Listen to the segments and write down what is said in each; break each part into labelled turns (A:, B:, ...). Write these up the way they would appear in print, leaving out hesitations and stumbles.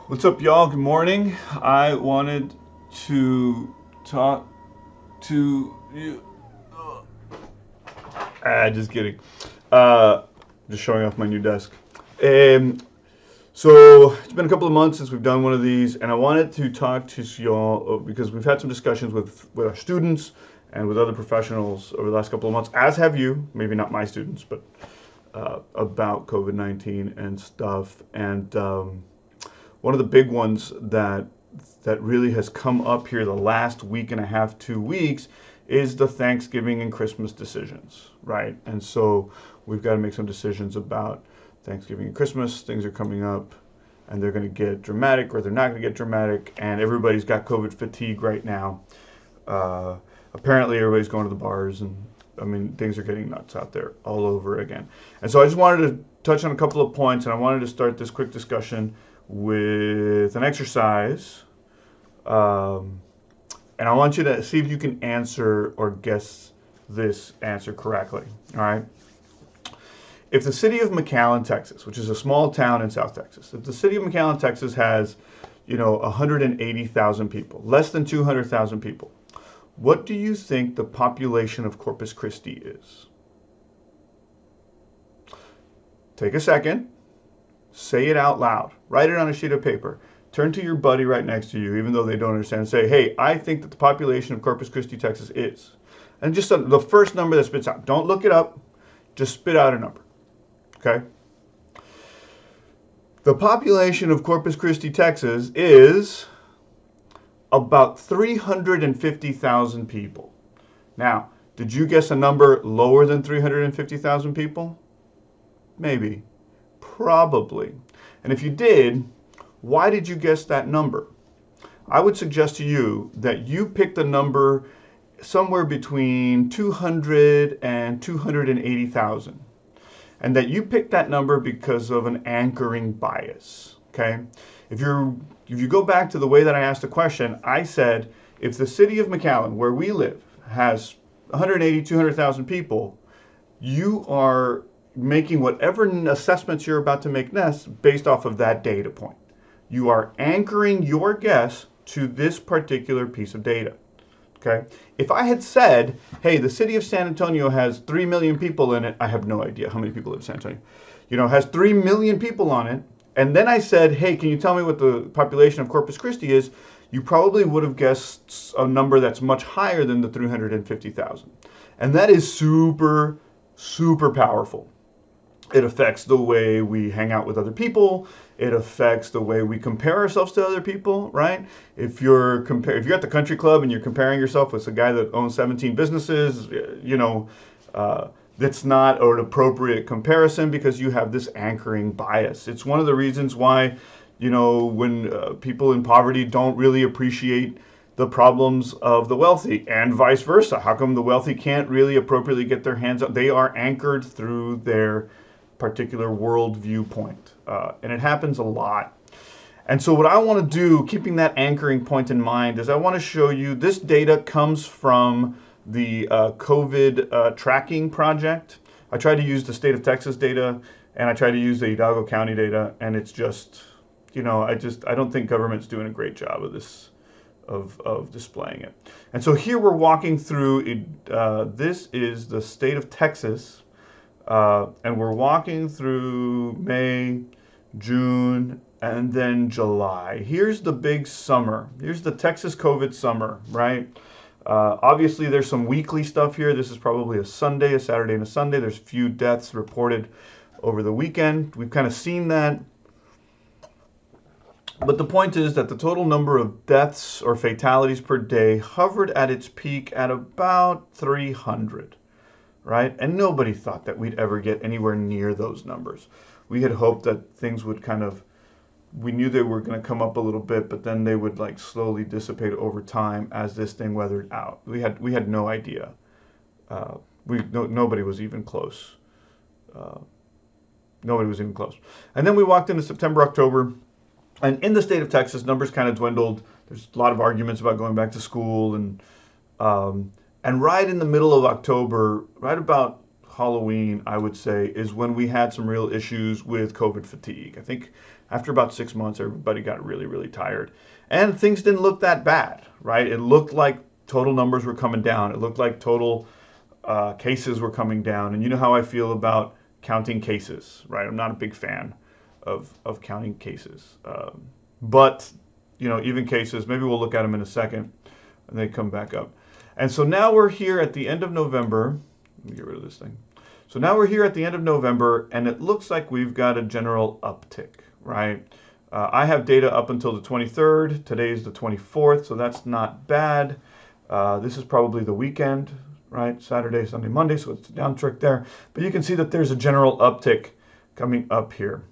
A: What's up, y'all? Good morning. I wanted to talk to you. Just kidding. Uh, just showing off my new desk. Um, so it's been a couple of months since we've done one of these, and I wanted to talk to y'all because we've had some discussions with our students and with other professionals over the last couple of months, as have you. Maybe not my students, but about COVID-19 and stuff. And one of the big ones that really has come up here the last week and a half, 2 weeks, is the Thanksgiving and Christmas decisions, right? And so we've got to make some decisions about Thanksgiving and Christmas. Things are coming up and they're going to get dramatic or they're not going to get dramatic. And everybody's got COVID fatigue right now. Apparently everybody's going to the bars and I mean, things are getting nuts out there all over again. And so I just wanted to touch on a couple of points and I wanted to start this quick discussion with an exercise. And I want you to see if you can answer or guess this answer correctly. All right. If the city of McAllen, Texas, which is a small town in South Texas, if the city of McAllen, Texas has, 180,000 people, less than 200,000 people, what do you think the population of Corpus Christi is? Take a second, say it out loud, write it on a sheet of paper. Turn to your buddy right next to you, even though they don't understand, and say, hey, I think that the population of Corpus Christi, Texas is. And just the first number that spits out. Don't look it up, just spit out a number, okay? The population of Corpus Christi, Texas is about 350,000 people. Now, did you guess a number lower than 350,000 people? Maybe, probably. And if you did, why did you guess that number? I would suggest to you that you picked a number somewhere between 200 and 280,000. And that you picked that number because of an anchoring bias, okay? If you go back to the way that I asked the question, I said, if the city of McAllen, where we live, has 180, 200,000 people, you are making whatever assessments you're about to make next based off of that data point. You are anchoring your guess to this particular piece of data. Okay? If I had said, hey, the city of San Antonio has 3 million people in it, I have no idea how many people live in San Antonio, has 3 million people on it, and then I said, hey, can you tell me what the population of Corpus Christi is? You probably would have guessed a number that's much higher than the 350,000. And that is super, super powerful. It affects the way we hang out with other people. It affects the way we compare ourselves to other people, right? If you're at the country club and you're comparing yourself with a guy that owns 17 businesses, that's not an appropriate comparison because you have this anchoring bias. It's one of the reasons why, when people in poverty don't really appreciate the problems of the wealthy and vice versa. How come the wealthy can't really appropriately get their hands up? They are anchored through their particular world viewpoint. And it happens a lot. And so what I want to do, keeping that anchoring point in mind, is I want to show you this data comes from the COVID tracking project. I tried to use the state of Texas data and I tried to use the Hidalgo County data, and it's just, I don't think government's doing a great job of this, of displaying it. And so here we're walking through, this is the state of Texas. And we're walking through May, June, and then July. Here's the big summer. Here's the Texas COVID summer, right? Obviously, there's some weekly stuff here. This is probably a Saturday and a Sunday. There's few deaths reported over the weekend. We've kind of seen that. But the point is that the total number of deaths or fatalities per day hovered at its peak at about 300. Right? And nobody thought that we'd ever get anywhere near those numbers. We had hoped that things would we knew they were going to come up a little bit, but then they would slowly dissipate over time as this thing weathered out. We had no idea. Nobody was even close. Nobody was even close. And then we walked into September, October, and in the state of Texas, numbers kind of dwindled. There's a lot of arguments about going back to school, and right in the middle of October, right about Halloween, I would say, is when we had some real issues with COVID fatigue. I think after about 6 months, everybody got really, really tired. And things didn't look that bad, right? It looked like total numbers were coming down. It looked like total cases were coming down. And you know how I feel about counting cases, right? I'm not a big fan of counting cases. But, you know, even cases, maybe we'll look at them in a second, and they come back up. And so now we're here at the end of November. Let me get rid of this thing. So now we're here at the end of November, and it looks like we've got a general uptick, right? I have data up until the 23rd. Today is the 24th, so that's not bad. This is probably the weekend, right? Saturday, Sunday, Monday, so it's a downtick there. But you can see that there's a general uptick coming up here.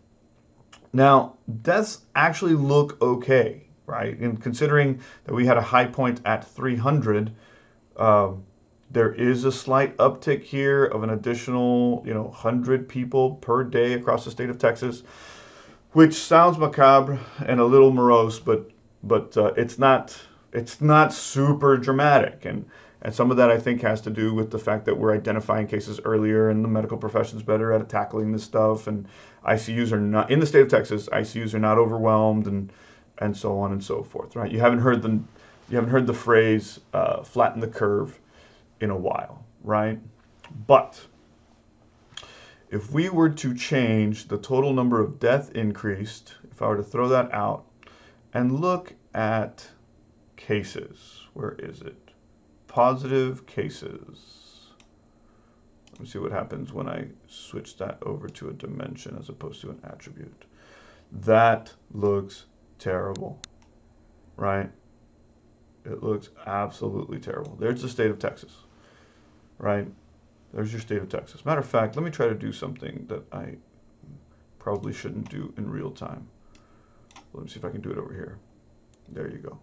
A: Now, deaths actually look okay, right? And considering that we had a high point at 300, there is a slight uptick here of an additional, 100 people per day across the state of Texas, which sounds macabre and a little morose, but it's not super dramatic, and some of that I think has to do with the fact that we're identifying cases earlier, and the medical profession's better at tackling this stuff, and ICUs are not in the state of Texas. ICUs are not overwhelmed, and so on and so forth, right? You haven't heard the phrase flatten the curve in a while, right? But if we were to change the total number of deaths increased, if I were to throw that out and look at cases, where is it? Positive cases. Let me see what happens when I switch that over to a dimension as opposed to an attribute. That looks terrible, right? It looks absolutely terrible. There's the state of Texas, right? There's your state of Texas. Matter of fact, let me try to do something that I probably shouldn't do in real time. Let me see if I can do it over here. There you go.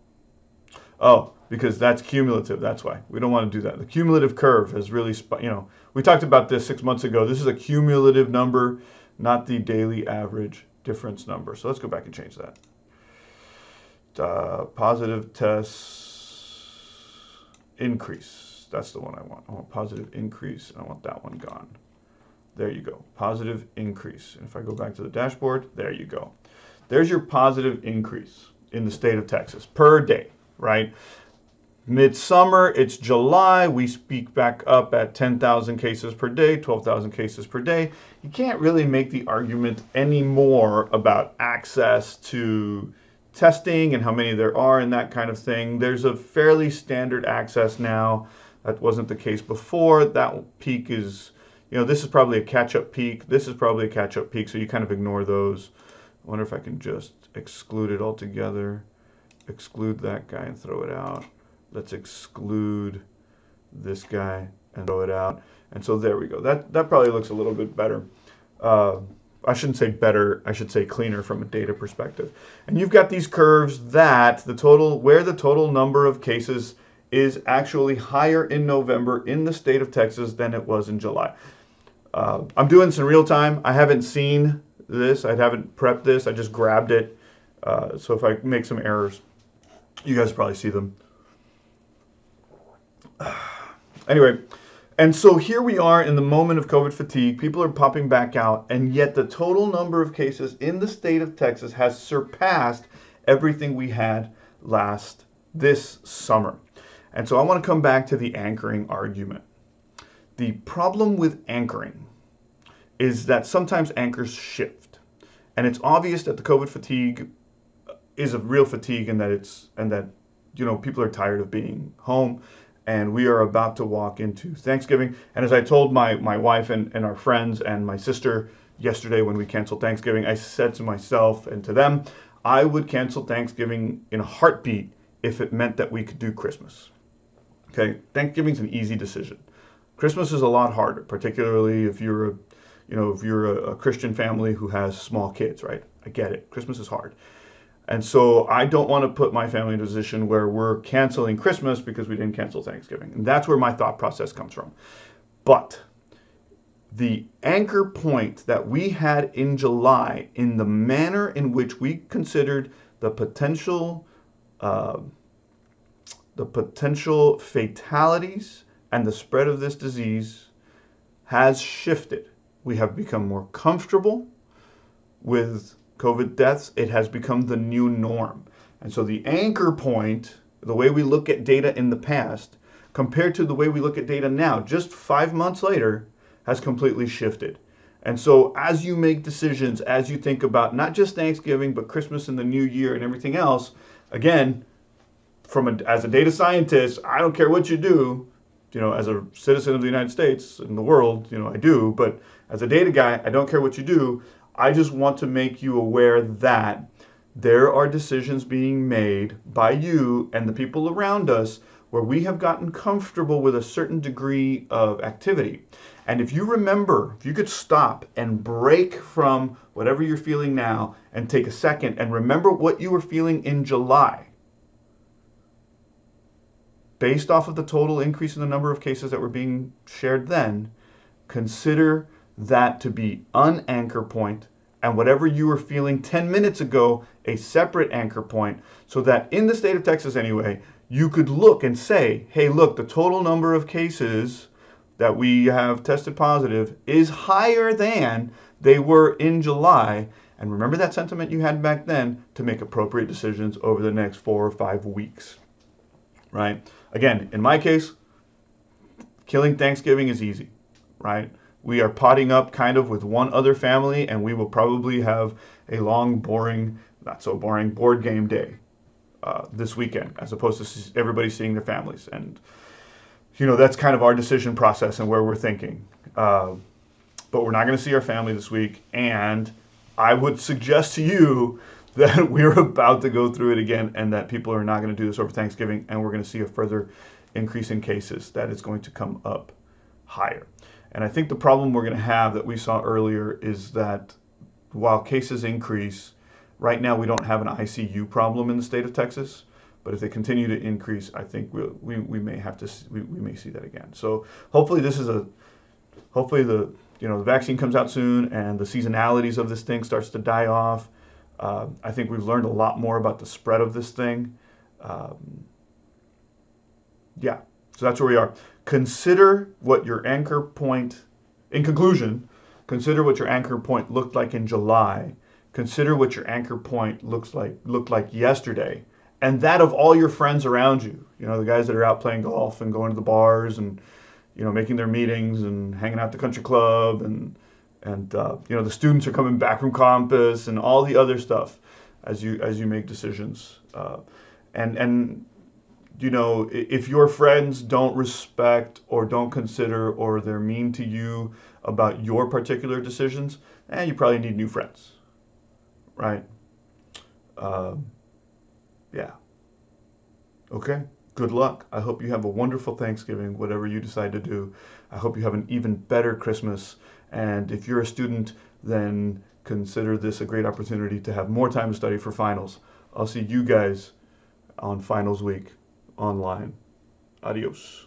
A: Oh, because that's cumulative. That's why. We don't want to do that. The cumulative curve has really, we talked about this 6 months ago. This is a cumulative number, not the daily average difference number. So let's go back and change that. Positive tests increase. That's the one I want. I want positive increase, and I want that one gone. There you go. Positive increase. And if I go back to the dashboard, there you go. There's your positive increase in the state of Texas per day, right? Midsummer, it's July. We peak back up at 10,000 cases per day, 12,000 cases per day. You can't really make the argument anymore about access to testing and how many there are and that kind of thing. There's a fairly standard access now. That wasn't the case before. That peak is, this is probably a catch-up peak. This is probably a catch-up peak, so you kind of ignore those. I wonder if I can just exclude it altogether. Exclude that guy and throw it out. Let's exclude this guy and throw it out. And so there we go. That probably looks a little bit better. I shouldn't say better, I should say cleaner from a data perspective. And you've got these curves that where the total number of cases is actually higher in November in the state of Texas than it was in July. I'm doing this in real time. I haven't seen this. I haven't prepped this. I just grabbed it. So if I make some errors, you guys probably see them. Anyway, and so here we are in the moment of COVID fatigue. People are popping back out, and yet the total number of cases in the state of Texas has surpassed everything we had this summer. And so I want to come back to the anchoring argument. The problem with anchoring is that sometimes anchors shift. And it's obvious that the COVID fatigue is a real fatigue, and that people are tired of being home. And we are about to walk into Thanksgiving. And as I told my wife and our friends and my sister yesterday when we canceled Thanksgiving, I said to myself and to them, I would cancel Thanksgiving in a heartbeat if it meant that we could do Christmas. Okay, Thanksgiving's an easy decision. Christmas is a lot harder, particularly if you're a Christian family who has small kids, right? I get it. Christmas is hard. And so I don't want to put my family in a position where we're canceling Christmas because we didn't cancel Thanksgiving. And that's where my thought process comes from. But the anchor point that we had in July, in the manner in which we considered the potential fatalities and the spread of this disease, has shifted. We have become more comfortable with COVID deaths. It has become the new norm. And so the anchor point, the way we look at data in the past, compared to the way we look at data now, just 5 months later, has completely shifted. And so as you make decisions, as you think about not just Thanksgiving, but Christmas and the New Year and everything else, again, as a data scientist, I don't care what you do, as a citizen of the United States and the world, I do, but as a data guy, I don't care what you do. I just want to make you aware that there are decisions being made by you and the people around us where we have gotten comfortable with a certain degree of activity. And if you remember, if you could stop and break from whatever you're feeling now and take a second and remember what you were feeling in July, based off of the total increase in the number of cases that were being shared then, consider that to be an anchor point, and whatever you were feeling 10 minutes ago, a separate anchor point, so that in the state of Texas anyway, you could look and say, hey, look, the total number of cases that we have tested positive is higher than they were in July. And remember that sentiment you had back then to make appropriate decisions over the next 4 or 5 weeks, right? Again, in my case, killing Thanksgiving is easy, right? We are potting up kind of with one other family, and we will probably have a long, boring, not so boring board game day this weekend, as opposed to everybody seeing their families. And, that's kind of our decision process and where we're thinking. But we're not going to see our family this week, and I would suggest to you that we're about to go through it again, and that people are not going to do this over Thanksgiving, and we're going to see a further increase in cases, that it's going to come up higher. And I think the problem we're going to have that we saw earlier is that while cases increase, right now we don't have an ICU problem in the state of Texas, but if they continue to increase, I think we may have to we may see that again. So hopefully hopefully the vaccine comes out soon and the seasonalities of this thing starts to die off. I think we've learned a lot more about the spread of this thing. Yeah, so that's where we are. Consider what your anchor point, in conclusion, consider what your anchor point looked like in July. Consider what your anchor point looked like yesterday, and that of all your friends around you. The guys that are out playing golf and going to the bars and making their meetings and hanging out at the country club, and the students are coming back from campus and all the other stuff as you make decisions. If your friends don't respect or don't consider, or they're mean to you about your particular decisions, you probably need new friends, right? Yeah. Okay. Good luck. I hope you have a wonderful Thanksgiving, whatever you decide to do. I hope you have an even better Christmas. And if you're a student, then consider this a great opportunity to have more time to study for finals. I'll see you guys on finals week online. Adios.